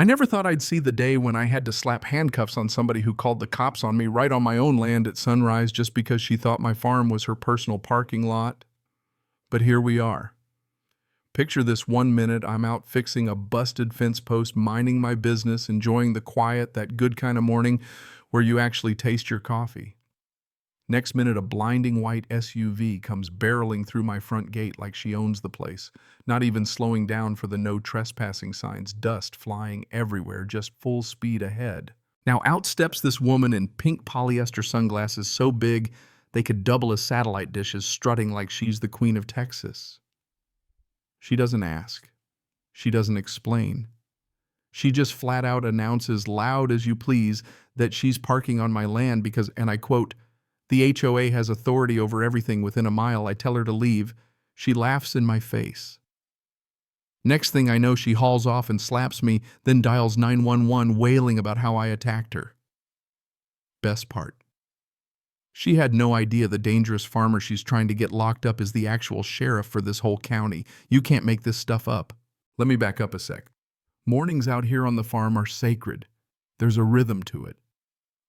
I never thought I'd see the day when I had to slap handcuffs on somebody who called the cops on me right on my own land at sunrise just because she thought my farm was her personal parking lot. But here we are. Picture this: 1 minute I'm out fixing a busted fence post, minding my business, enjoying the quiet, that good kind of morning where you actually taste your coffee. Next minute, a blinding white SUV comes barreling through my front gate like she owns the place, not even slowing down for the no trespassing signs, dust flying everywhere, just full speed ahead. Now out steps this woman in pink polyester sunglasses so big they could double as satellite dishes, strutting like she's the Queen of Texas. She doesn't ask. She doesn't explain. She just flat out announces, loud as you please, that she's parking on my land because, and I quote, "The HOA has authority over everything within a mile." I tell her to leave. She laughs in my face. Next thing I know, she hauls off and slaps me, then dials 911, wailing about how I attacked her. Best part: she had no idea the dangerous farmer she's trying to get locked up is the actual sheriff for this whole county. You can't make this stuff up. Let me back up a sec. Mornings out here on the farm are sacred. There's a rhythm to it.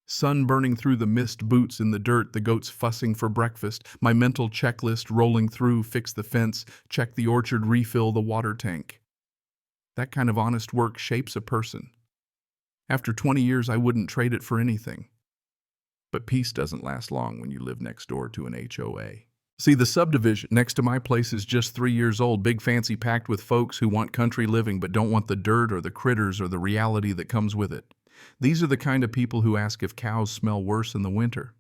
Sun burning through the mist, boots in the dirt, the goats fussing for breakfast, my mental checklist rolling through: fix the fence, check the orchard, refill the water tank. That kind of honest work shapes a person. After 20 years, I wouldn't trade it for anything. But peace doesn't last long when you live next door to an HOA. See, the subdivision next to my place is just 3 years old, big fancy, packed with folks who want country living but don't want the dirt or the critters or the reality that comes with it. These are the kind of people who ask if cows smell worse in the winter.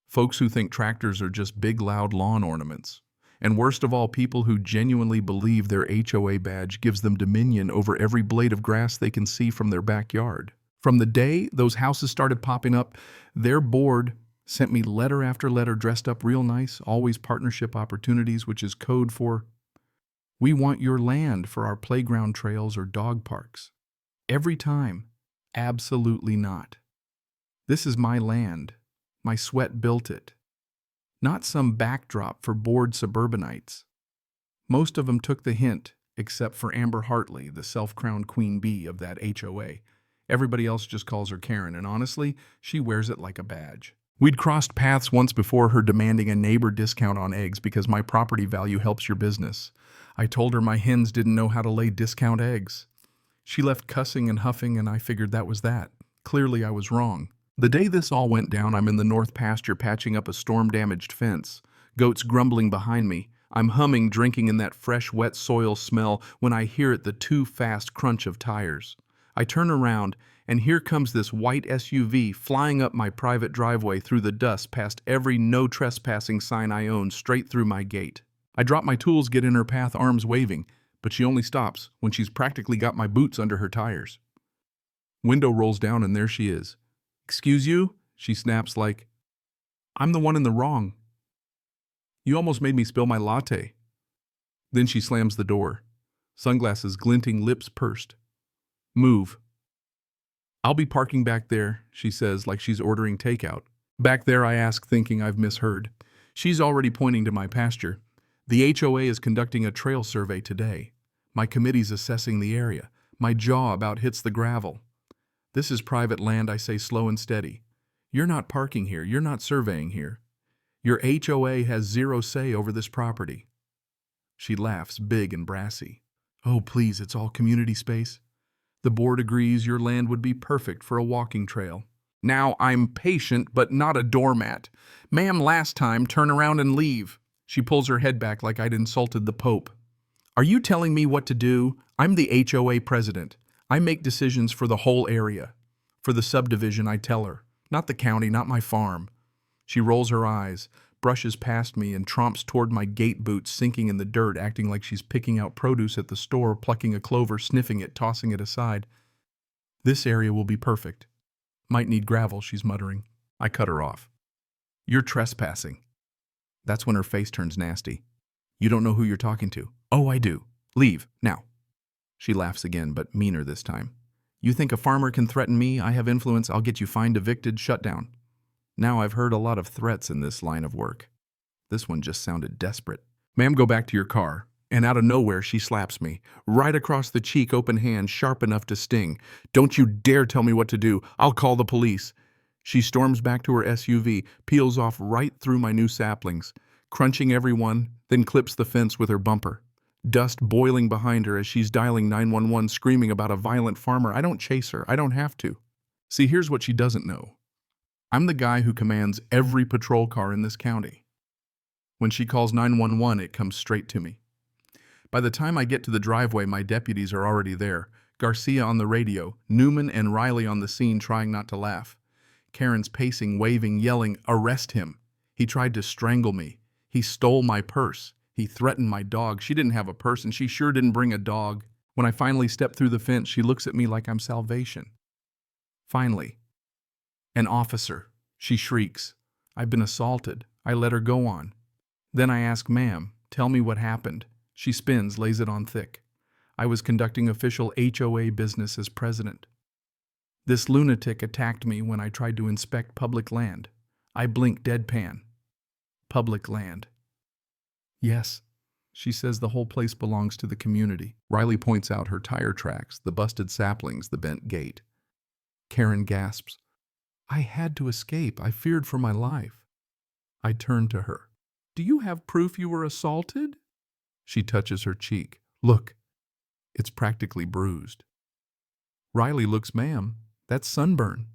Folks who think tractors are just big, loud lawn ornaments. And worst of all, people who genuinely believe their HOA badge gives them dominion over every blade of grass they can see from their backyard. From the day those houses started popping up, their board sent me letter after letter dressed up real nice, always partnership opportunities, which is code for, "We want your land for our playground trails or dog parks." Every time. Absolutely not. This is my land. My sweat built it. Not some backdrop for bored suburbanites. Most of them took the hint, except for Amber Hartley, the self-crowned queen bee of that HOA. Everybody else just calls her Karen, and honestly, she wears it like a badge. We'd crossed paths once before, her demanding a neighbor discount on eggs because my property value helps your business. I told her my hens didn't know how to lay discount eggs. She left cussing and huffing, and I figured that was that. Clearly, I was wrong. The day this all went down, I'm in the north pasture patching up a storm-damaged fence. Goats grumbling behind me. I'm humming, drinking in that fresh, wet soil smell when I hear the too fast crunch of tires. I turn around, and here comes this white SUV flying up my private driveway through the dust, past every no trespassing sign I own, straight through my gate. I drop my tools, get in her path, arms waving, but she only stops when she's practically got my boots under her tires. Window rolls down, and there she is. "Excuse you?" she snaps like, "I'm the one in the wrong. You almost made me spill my latte." Then she slams the door. Sunglasses glinting, lips pursed. "Move." "I'll be parking back there," she says like she's ordering takeout. "Back there?" I ask, thinking I've misheard. She's already pointing to my pasture. "The HOA is conducting a trail survey today. My committee's assessing the area." My jaw about hits the gravel. "This is private land," I say slow and steady. "You're not parking here. You're not surveying here. Your HOA has zero say over this property." She laughs, big and brassy. "Oh, please, it's all community space. The board agrees your land would be perfect for a walking trail." Now, I'm patient, but not a doormat. "Ma'am, last time, turn around and leave." She pulls her head back like I'd insulted the Pope. "Are you telling me what to do? I'm the HOA president. I make decisions for the whole area. For the subdivision, I tell her. Not the county, not my farm." She rolls her eyes, brushes past me, and tromps toward my gate boots, sinking in the dirt, acting like she's picking out produce at the store, plucking a clover, sniffing it, tossing it aside. "This area will be perfect. Might need gravel," she's muttering. I cut her off. "You're trespassing." That's when her face turns nasty. "You don't know who you're talking to." "Oh, I do. Leave, now." She laughs again, but meaner this time. "You think a farmer can threaten me? I have influence. I'll get you fined, evicted, shut down." Now, I've heard a lot of threats in this line of work. This one just sounded desperate. "Ma'am, go back to your car. And out of nowhere, she slaps me. Right across the cheek, open hand, sharp enough to sting. Don't you dare tell me what to do. I'll call the police. She storms back to her SUV, peels off right through my new saplings, crunching every one, then clips the fence with her bumper. Dust boiling behind her as she's dialing 911, screaming about a violent farmer. I don't chase her. I don't have to. See, here's what she doesn't know. I'm the guy who commands every patrol car in this county. When she calls 911, it comes straight to me. By the time I get to the driveway, my deputies are already there. Garcia on the radio, Newman and Riley on the scene trying not to laugh. Karen's pacing, waving, yelling, "Arrest him." He tried to strangle me. He stole my purse. He threatened my dog. She didn't have a purse, and she sure didn't bring a dog. When I finally step through the fence, she looks at me like I'm salvation. Finally. An officer. She shrieks. I've been assaulted. I let her go on. Then I ask, "Ma'am, tell me what happened." She spins, lays it on thick. I was conducting official HOA business as president. This lunatic attacked me when I tried to inspect public land. I blink deadpan. Public land. Yes. She says the whole place belongs to the community. Riley points out her tire tracks, the busted saplings, the bent gate. Karen gasps. I had to escape. I feared for my life. I turn to her. Do you have proof you were assaulted? She touches her cheek. Look. It's practically bruised. Riley looks, "Ma'am, that's sunburn."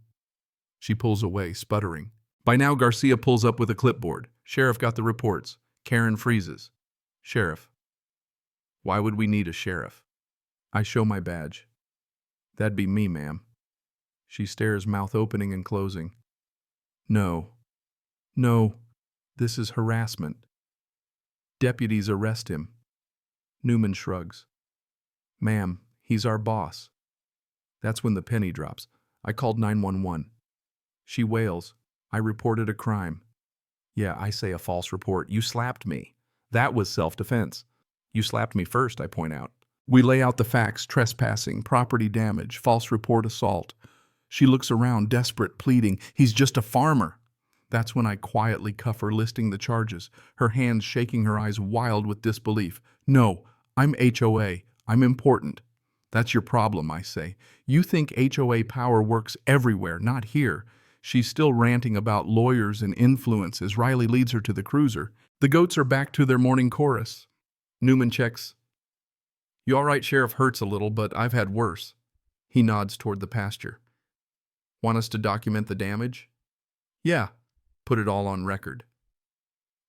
She pulls away, sputtering. By now, Garcia pulls up with a clipboard. Sheriff got the reports. Karen freezes. Sheriff. Why would we need a sheriff? I show my badge. That'd be me, ma'am. She stares, mouth opening and closing. No. No. This is harassment. Deputies arrest him. Newman shrugs. Ma'am, he's our boss. That's when the penny drops. I called 911. She wails. I reported a crime. Yeah, I say a false report. You slapped me. That was self-defense. You slapped me first, I point out. We lay out the facts: trespassing, property damage, false report, assault. She looks around, desperate, pleading, "He's just a farmer." That's when I quietly cuff her, listing the charges, her hands shaking, her eyes wild with disbelief. No, I'm HOA. I'm important. That's your problem, I say. You think HOA power works everywhere, not here. She's still ranting about lawyers and influence as Riley leads her to the cruiser. The goats are back to their morning chorus. Newman checks. You all right, Sheriff? Hurts a little, but I've had worse. He nods toward the pasture. Want us to document the damage? Yeah, put it all on record.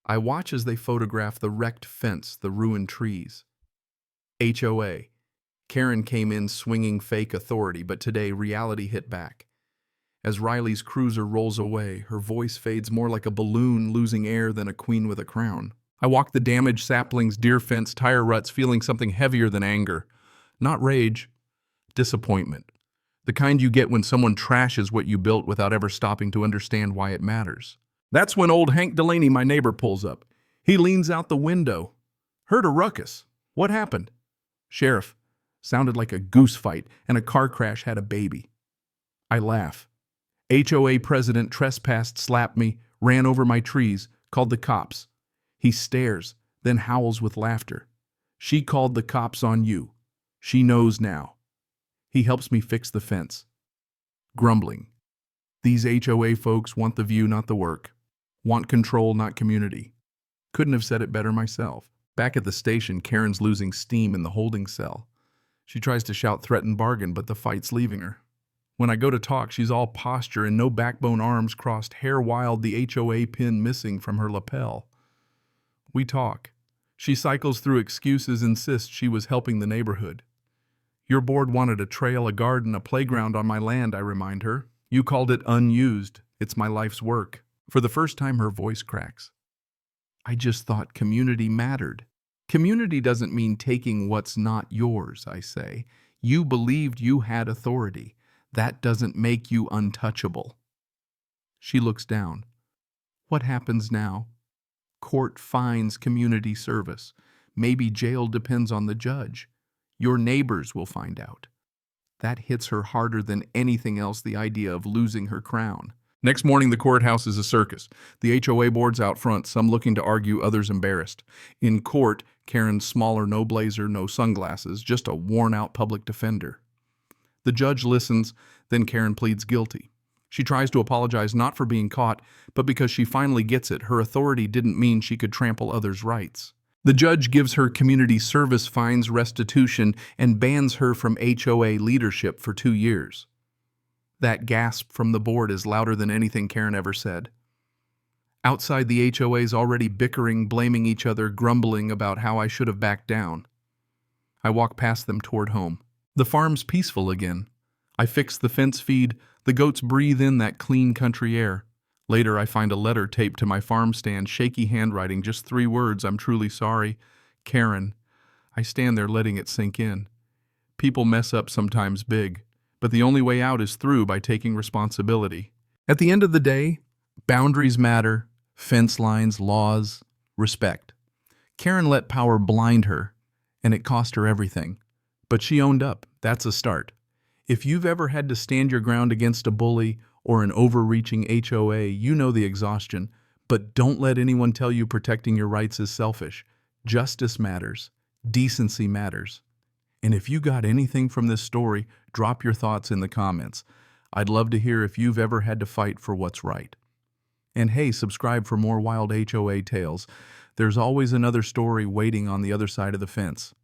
I watch as they photograph the wrecked fence, the ruined trees. HOA. Karen came in swinging fake authority, but today reality hit back. As Riley's cruiser rolls away, her voice fades more like a balloon losing air than a queen with a crown. I walk the damaged saplings, deer fence, tire ruts, feeling something heavier than anger. Not rage, disappointment. The kind you get when someone trashes what you built without ever stopping to understand why it matters. That's when old Hank Delaney, my neighbor, pulls up. He leans out the window. Heard a ruckus. What happened? Sheriff. Sounded like a goose fight, and a car crash had a baby. I laugh. HOA president trespassed, slapped me, ran over my trees, called the cops. He stares, then howls with laughter. She called the cops on you. She knows now. He helps me fix the fence. Grumbling. These HOA folks want the view, not the work. Want control, not community. Couldn't have said it better myself. Back at the station, Karen's losing steam in the holding cell. She tries to shout, threaten, bargain, but the fight's leaving her. When I go to talk, she's all posture and no backbone, arms crossed, hair wild, the HOA pin missing from her lapel. We talk. She cycles through excuses, insists she was helping the neighborhood. Your board wanted a trail, a garden, a playground on my land, I remind her. You called it unused. It's my life's work. For the first time, her voice cracks. I just thought community mattered. Community doesn't mean taking what's not yours, I say. You believed you had authority. That doesn't make you untouchable. She looks down. What happens now? Court, fines, community service. Maybe jail, depends on the judge. Your neighbors will find out. That hits her harder than anything else, the idea of losing her crown. Next morning, the courthouse is a circus. The HOA board's out front, some looking to argue, others embarrassed. In court, Karen's smaller, no blazer, no sunglasses, just a worn-out public defender. The judge listens, then Karen pleads guilty. She tries to apologize not for being caught, but because she finally gets it. Her authority didn't mean she could trample others' rights. The judge gives her community service fines, restitution, and bans her from HOA leadership for 2 years. That gasp from the board is louder than anything Karen ever said. Outside, the HOA's already bickering, blaming each other, grumbling about how I should have backed down. I walk past them toward home. The farm's peaceful again. I fix the fence feed. The goats breathe in that clean country air. Later, I find a letter taped to my farm stand, shaky handwriting, just 3 words: "I'm truly sorry, Karen." I stand there letting it sink in. People mess up sometimes big, but the only way out is through by taking responsibility. At the end of the day, boundaries matter, fence lines, laws, respect. Karen let power blind her, and it cost her everything. But she owned up. That's a start. If you've ever had to stand your ground against a bully or an overreaching HOA, you know the exhaustion. But don't let anyone tell you protecting your rights is selfish. Justice matters. Decency matters. And if you got anything from this story, drop your thoughts in the comments. I'd love to hear if you've ever had to fight for what's right. And hey, subscribe for more wild HOA tales. There's always another story waiting on the other side of the fence.